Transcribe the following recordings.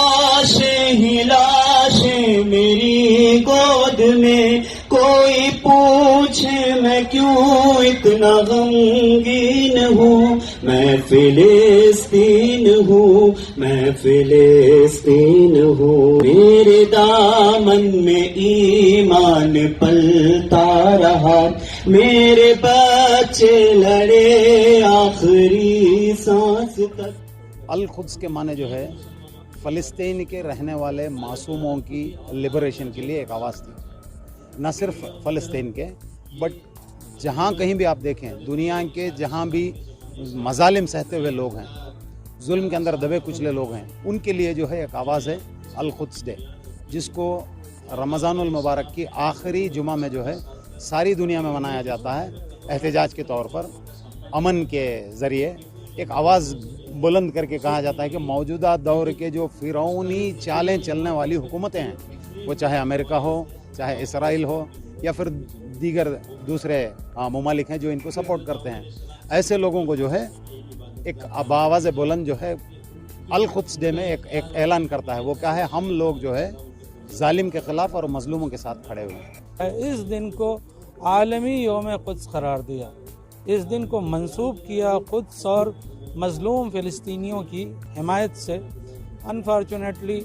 لاشیں ہی لاشیں میری گود میں، کوئی پوچھے میں کیوں اتنا غمگین ہوں، میں فلسطین ہوں، میں فلسطین ہوں، میرے دامن میں ایمان پلتا رہا، میرے بچے لڑے آخری سانس تک۔ القدس کے معنی جو ہے فلسطین کے رہنے والے معصوموں کی لبریشن کے لیے ایک آواز تھی، نہ صرف فلسطین کے بٹ جہاں کہیں بھی آپ دیکھیں دنیا کے جہاں بھی مظالم سہتے ہوئے لوگ ہیں، ظلم کے اندر دبے کچلے لوگ ہیں، ان کے لیے جو ہے ایک آواز ہے القدس ڈے، جس کو رمضان المبارک کی آخری جمعہ میں جو ہے ساری دنیا میں منایا جاتا ہے احتجاج کے طور پر، امن کے ذریعے ایک آواز بلند کر کے کہا جاتا ہے کہ موجودہ دور کے جو فرعونی چالیں چلنے والی حکومتیں ہیں، وہ چاہے امریکہ ہو، چاہے اسرائیل ہو، یا پھر دیگر دوسرے ممالک ہیں جو ان کو سپورٹ کرتے ہیں، ایسے لوگوں کو جو ہے ایک بآواز بلند جو ہے القدس ڈے میں ایک اعلان کرتا ہے، وہ کیا ہے، ہم لوگ جو ہے ظالم کے خلاف اور مظلوموں کے ساتھ کھڑے ہوئے ہیں۔ اس دن کو عالمی یوم قدس قرار دیا، اس دن کو منسوب کیا قدس اور مظلوم فلسطینیوں کی حمایت سے۔ انفارچونیٹلی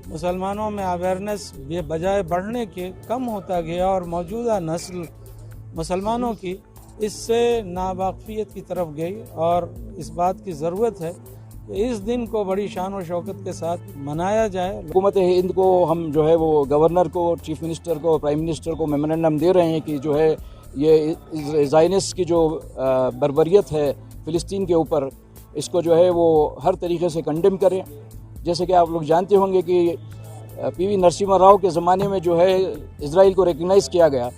مسلمانوں میں اویئرنیس بجائے بڑھنے کے کم ہوتا گیا، اور موجودہ نسل مسلمانوں کی اس سے ناواقفیت کی طرف گئی، اور اس بات کی ضرورت ہے کہ اس دن کو بڑی شان و شوکت کے ساتھ منایا جائے۔ حکومت ہند کو ہم جو ہے وہ گورنر کو، چیف منسٹر کو، پرائم منسٹر کو میمورنڈم دے رہے ہیں کہ جو ہے یہ زائنسٹ کی جو بربریت ہے فلسطین کے اوپر، اس کو جو ہے وہ ہر طریقے سے کنڈیم کریں۔ جیسے کہ آپ لوگ جانتے ہوں گے کہ پی وی نرسمہا راؤ کے زمانے میں جو ہے اسرائیل کو ریکگنائز کیا گیا،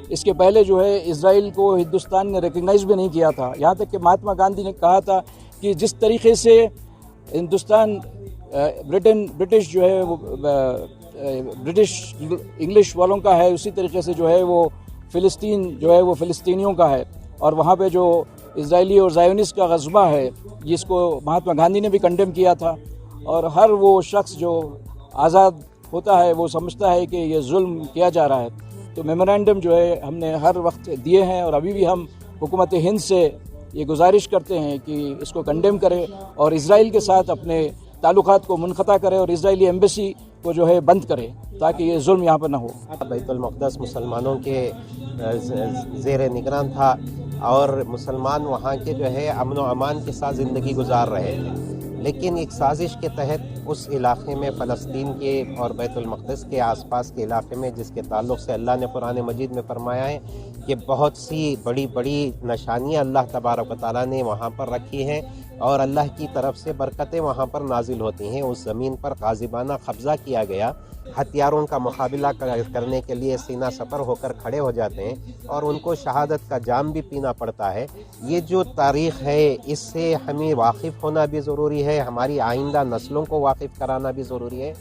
اس کے پہلے جو ہے اسرائیل کو ہندوستان نے ریکگنائز بھی نہیں کیا تھا، یہاں تک کہ مہاتما گاندھی نے کہا تھا کہ جس طریقے سے ہندوستان برٹش جو ہے وہ برٹش انگلش والوں کا ہے، اسی طریقے سے جو ہے وہ فلسطین جو ہے وہ فلسطینیوں کا ہے، اور وہاں پہ جو اسرائیلی اور زائونسٹ کا غزوہ ہے جس کو مہاتما گاندھی نے بھی کنڈیم کیا تھا، اور ہر وہ شخص جو آزاد ہوتا ہے وہ سمجھتا ہے کہ یہ ظلم کیا جا رہا ہے۔ تو میمورنڈم جو ہے ہم نے ہر وقت دیے ہیں، اور ابھی بھی ہم حکومت ہند سے یہ گزارش کرتے ہیں کہ اس کو کنڈیم کرے اور اسرائیل کے ساتھ اپنے تعلقات کو منقطع کرے، اور اسرائیلی ایمبیسی کو جو ہے بند کرے تاکہ یہ ظلم یہاں پر نہ ہو۔ بیت المقدس مسلمانوں کے زیر نگران تھا، اور مسلمان وہاں کے جو ہے امن و امان کے ساتھ زندگی گزار رہے تھے، لیکن ایک سازش کے تحت اس علاقے میں فلسطین کے اور بیت المقدس کے آس پاس کے علاقے میں، جس کے تعلق سے اللہ نے قرآن مجید میں فرمایا ہے کہ بہت سی بڑی بڑی نشانیاں اللہ تبارک و تعالیٰ نے وہاں پر رکھی ہیں، اور اللہ کی طرف سے برکتیں وہاں پر نازل ہوتی ہیں، اس زمین پر غازبانہ قبضہ کیا گیا، ہتھیاروں کا مقابلہ کرنے کے لیے سینہ سپر ہو کر کھڑے ہو جاتے ہیں، اور ان کو شہادت کا جام بھی پینا پڑتا ہے۔ یہ جو تاریخ ہے اس سے ہمیں واقف ہونا بھی ضروری ہے، ہماری آئندہ نسلوں کو واقف کرانا بھی ضروری ہے۔